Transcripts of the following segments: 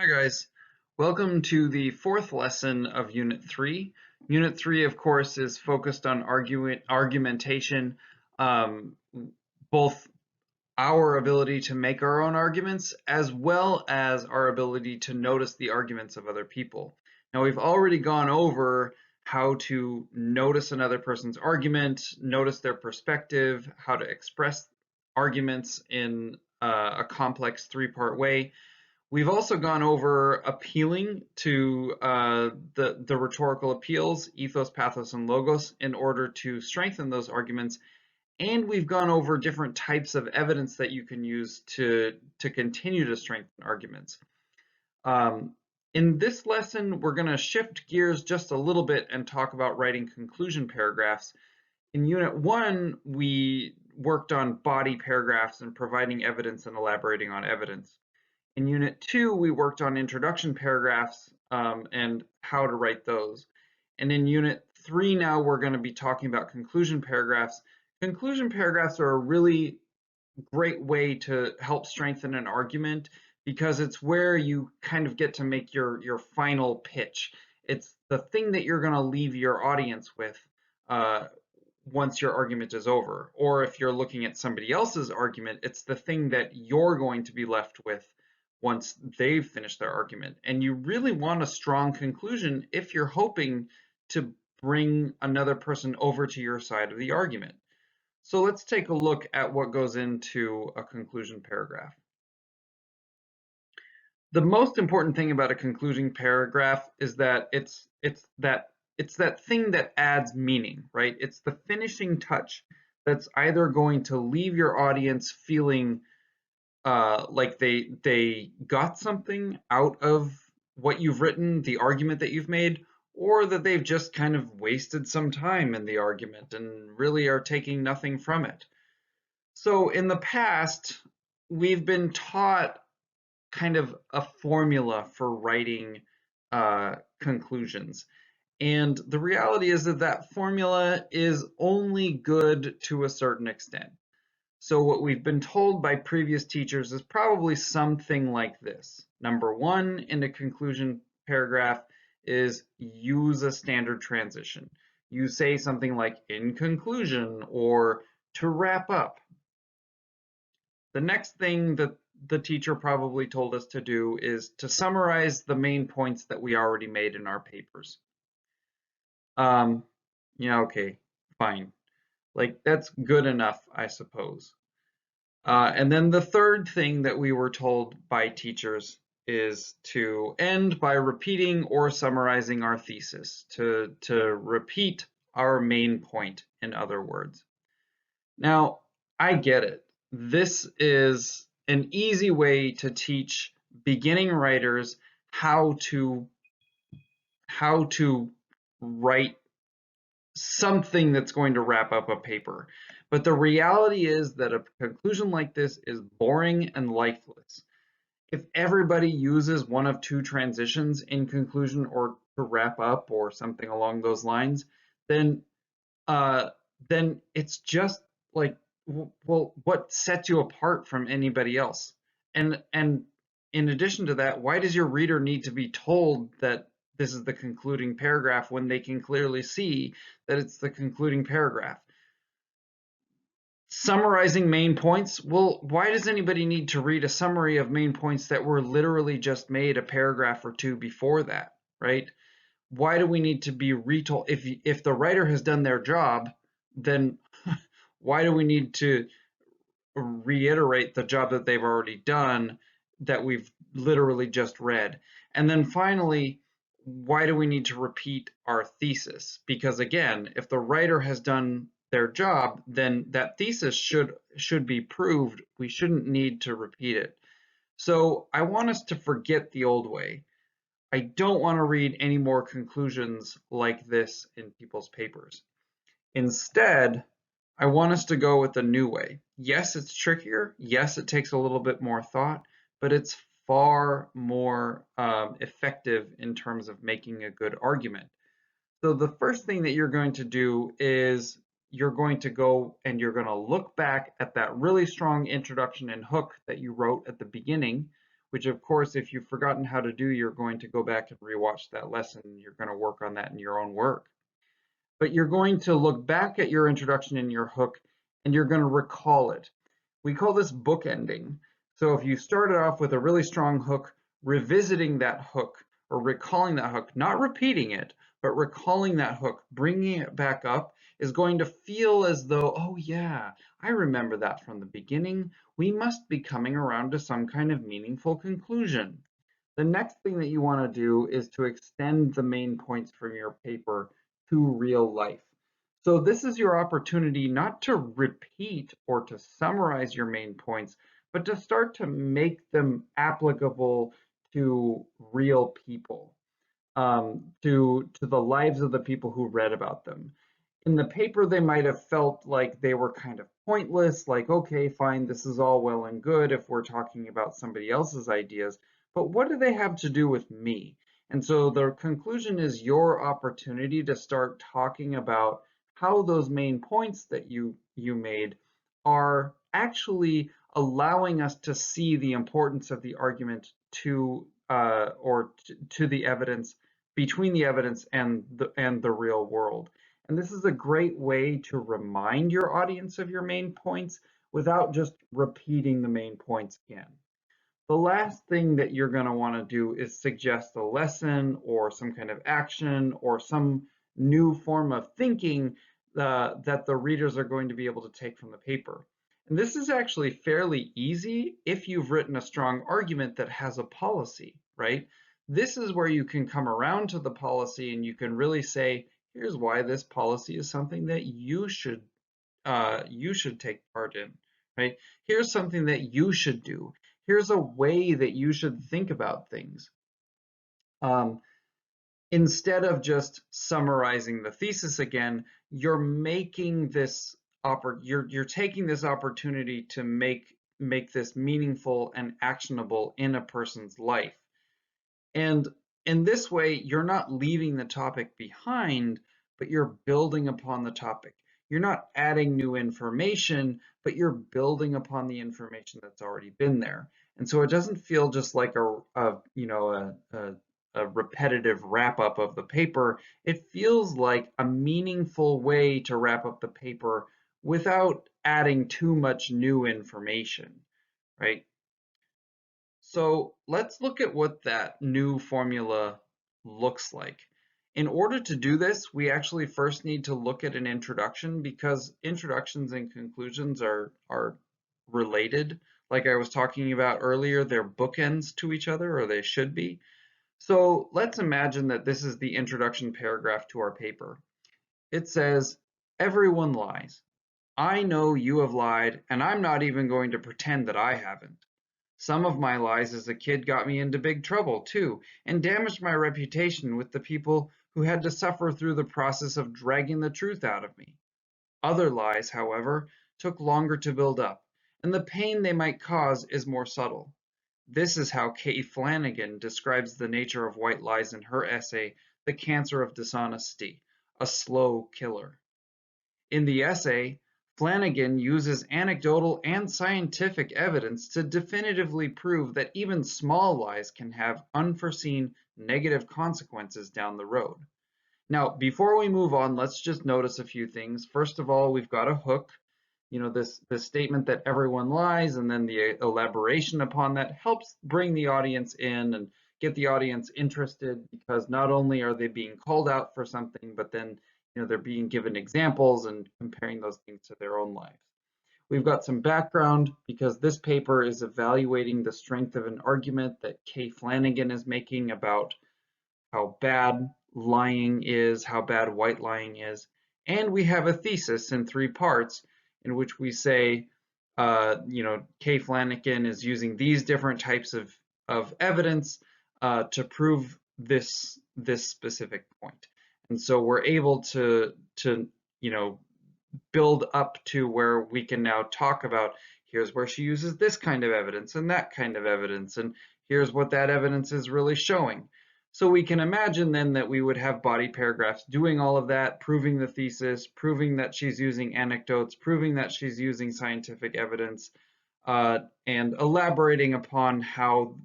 Hi guys, welcome to the fourth lesson of Unit 3. Unit 3, of course, is focused on argumentation, um, both our ability to make our own arguments as well as our ability to notice the arguments of other people. Now, we've already gone over how to notice another person's argument, notice their perspective, how to express arguments in a complex three-part way. We've also gone over appealing to the rhetorical appeals, ethos, pathos, and logos, in order to strengthen those arguments. And we've gone over different types of evidence that you can use to continue to strengthen arguments. In this lesson, we're going to shift gears just a little bit and talk about writing conclusion paragraphs. In Unit 1, we worked on body paragraphs and providing evidence and elaborating on evidence. In Unit 2, we worked on introduction paragraphs and how to write those. And in Unit 3 now, we're going to be talking about conclusion paragraphs. Conclusion paragraphs are a really great way to help strengthen an argument because it's where you kind of get to make your final pitch. It's the thing that you're going to leave your audience with once your argument is over. Or if you're looking at somebody else's argument, it's the thing that you're going to be left with once they've finished their argument. And you really want a strong conclusion if you're hoping to bring another person over to your side of the argument. So let's take a look at what goes into a conclusion paragraph. The most important thing about a conclusion paragraph is that it's that thing that adds meaning, right? It's the finishing touch that's either going to leave your audience feeling like they got something out of what you've written, the argument that you've made, or that they've just kind of wasted some time in the argument and really are taking nothing from it. So in the past, we've been taught kind of a formula for writing conclusions. And the reality is that that formula is only good to a certain extent. So what we've been told by previous teachers is probably something like this. Number one in a conclusion paragraph is use a standard transition. You say something like in conclusion or to wrap up. The next thing that the teacher probably told us to do is to summarize the main points that we already made in our papers. Yeah, okay, fine. Like, that's good enough, I suppose. And then the third thing that we were told by teachers is to end by repeating or summarizing our thesis, to repeat our main point, in other words. Now, I get it. This is an easy way to teach beginning writers how to write something that's going to wrap up a paper. But the reality is that a conclusion like this is boring and lifeless. If everybody uses one of two transitions in conclusion or to wrap up or something along those lines, then it's just like, well, what sets you apart from anybody else? And in addition to that, why does your reader need to be told that this is the concluding paragraph when they can clearly see that it's the concluding paragraph? Summarizing main points. Well, why does anybody need to read a summary of main points that were literally just made a paragraph or two before that, right? Why do we need to be retold? If the writer has done their job, then why do we need to reiterate the job that they've already done that we've literally just read? And then finally, why do we need to repeat our thesis? Because again, if the writer has done their job, then that thesis should be proved. We shouldn't need to repeat it. So I want us to forget the old way. I don't want to read any more conclusions like this in people's papers. Instead, I want us to go with the new way. Yes, it's trickier. Yes, it takes a little bit more thought, but it's far more effective in terms of making a good argument. So the first thing that you're going to do is you're going to go and you're going to look back at that really strong introduction and hook that you wrote at the beginning, which of course, if you've forgotten how to do, you're going to go back and rewatch that lesson. You're going to work on that in your own work. But you're going to look back at your introduction and your hook, and you're going to recall it. We call this bookending. So if you started off with a really strong hook, revisiting that hook or recalling that hook, not repeating it, but recalling that hook, bringing it back up is going to feel as though, oh yeah, I remember that from the beginning. We must be coming around to some kind of meaningful conclusion. The next thing that you want to do is to extend the main points from your paper to real life. So this is your opportunity not to repeat or to summarize your main points, but to start to make them applicable to real people, to the lives of the people who read about them. In the paper, they might have felt like they were kind of pointless, like, okay, fine, this is all well and good if we're talking about somebody else's ideas, but what do they have to do with me? And so the conclusion is your opportunity to start talking about how those main points that you made are actually allowing us to see the importance of the argument to to the evidence, between the evidence and the real world. And this is a great way to remind your audience of your main points without just repeating the main points again. The last thing that you're going to want to do is suggest a lesson or some kind of action or some new form of thinking that the readers are going to be able to take from the paper. And this is actually fairly easy if you've written a strong argument that has a policy, right? This is where you can come around to the policy and you can really say, here's why this policy is something that you should take part in, right? Here's something that you should do. Here's a way that you should think about things. Instead of just summarizing the thesis again, you're making this you're taking this opportunity to make this meaningful and actionable in a person's life. And in this way, you're not leaving the topic behind, but you're building upon the topic. You're not adding new information, but you're building upon the information that's already been there. And so it doesn't feel just like a repetitive wrap up of the paper. It feels like a meaningful way to wrap up the paper without adding too much new information, right? So let's look at what that new formula looks like. In order to do this, we actually first need to look at an introduction because introductions and conclusions are related. Like I was talking about earlier, they're bookends to each other, or they should be. So let's imagine that this is the introduction paragraph to our paper. It says, "Everyone lies. I know you have lied, and I'm not even going to pretend that I haven't. Some of my lies as a kid got me into big trouble, too, and damaged my reputation with the people who had to suffer through the process of dragging the truth out of me. Other lies, however, took longer to build up, and the pain they might cause is more subtle. This is how Kay Flanagan describes the nature of white lies in her essay, The Cancer of Dishonesty, a Slow Killer. In the essay, Flanagan uses anecdotal and scientific evidence to definitively prove that even small lies can have unforeseen negative consequences down the road. Now, before we move on, let's just notice a few things. First of all, we've got a hook, this statement that everyone lies, and then the elaboration upon that helps bring the audience in and get the audience interested, because not only are they being called out for something, but then they're being given examples and comparing those things to their own lives. We've got some background because this paper is evaluating the strength of an argument that Kay Flanagan is making about how bad lying is, how bad white lying is. And we have a thesis in 3 parts in which we say, Kay Flanagan is using these different types of evidence to prove this specific point. And so we're able to build up to where we can now talk about, here's where she uses this kind of evidence and that kind of evidence, and here's what that evidence is really showing. So we can imagine then that we would have body paragraphs doing all of that, proving the thesis, proving that she's using anecdotes, proving that she's using scientific evidence, and elaborating upon how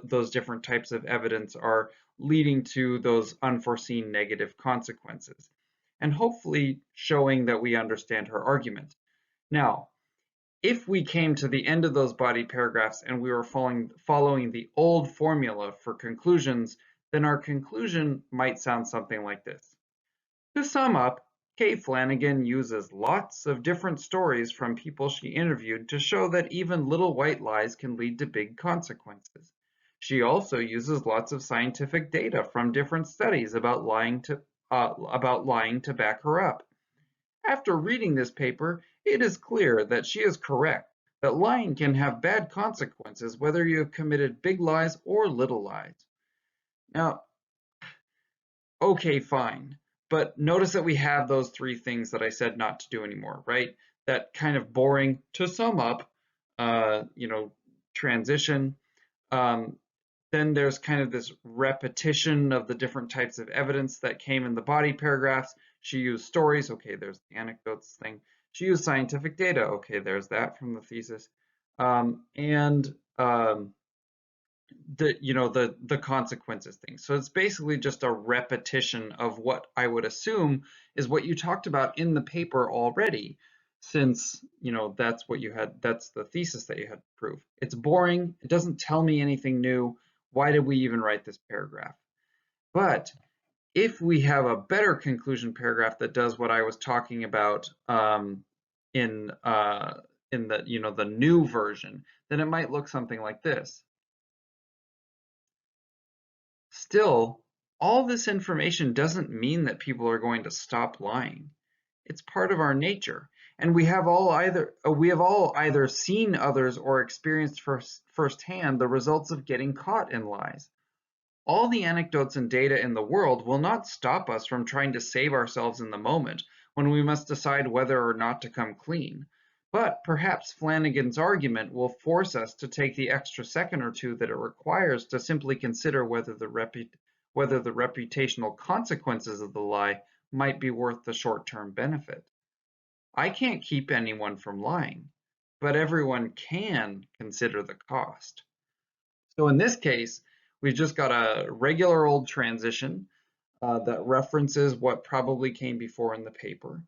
those different types of evidence are leading to those unforeseen negative consequences, and hopefully showing that we understand her argument. Now, if we came to the end of those body paragraphs and we were following the old formula for conclusions, then our conclusion might sound something like this. To sum up, Kay Flanagan uses lots of different stories from people she interviewed to show that even little white lies can lead to big consequences. She also uses lots of scientific data from different studies about lying to back her up. After reading this paper, it is clear that she is correct, that lying can have bad consequences whether you have committed big lies or little lies. Now, okay, fine. But notice that we have those three things that I said not to do anymore, right? That kind of boring, to sum up, transition. Then there's kind of this repetition of the different types of evidence that came in the body paragraphs. She used stories. Okay, there's the anecdotes thing. She used scientific data. Okay, there's that from the thesis. And the consequences thing. So it's basically just a repetition of what I would assume is what you talked about in the paper already, since that's what you had, that's the thesis that you had to prove. It's boring, it doesn't tell me anything new. Why did we even write this paragraph? But if we have a better conclusion paragraph that does what I was talking about in the new version, then it might look something like this. Still, all this information doesn't mean that people are going to stop lying. It's part of our nature, and we have all either seen others or experienced firsthand the results of getting caught in lies. All the anecdotes and data in the world will not stop us from trying to save ourselves in the moment when we must decide whether or not to come clean. But perhaps Flanagan's argument will force us to take the extra second or two that it requires to simply consider whether the reputational consequences of the lie might be worth the short-term benefit. I can't keep anyone from lying, but everyone can consider the cost. So in this case, we've just got a regular old transition that references what probably came before in the paper.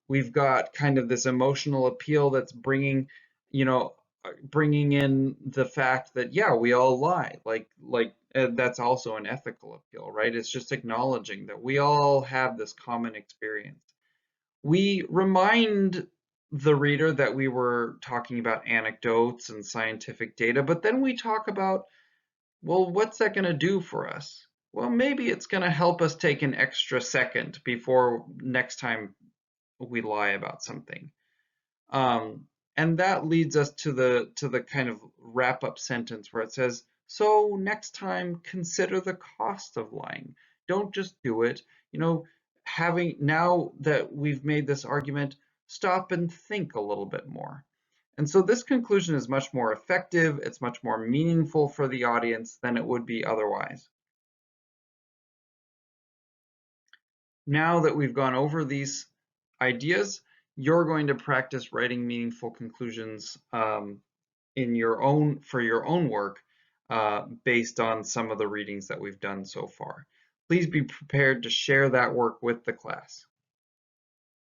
We've got kind of this emotional appeal that's bringing in the fact that, yeah, we all lie. That's also an ethical appeal, right? It's just acknowledging that we all have this common experience. We remind the reader that we were talking about anecdotes and scientific data, but then we talk about, well, what's that going to do for us? Well, maybe it's going to help us take an extra second before next time we lie about something. And that leads us to the kind of wrap up sentence where it says, so next time consider the cost of lying. Don't just do it. Now that we've made this argument, stop and think a little bit more. And so this conclusion is much more effective, it's much more meaningful for the audience than it would be otherwise. Now that we've gone over these ideas, you're going to practice writing meaningful conclusions for your own work based on some of the readings that we've done so far. Please be prepared to share that work with the class.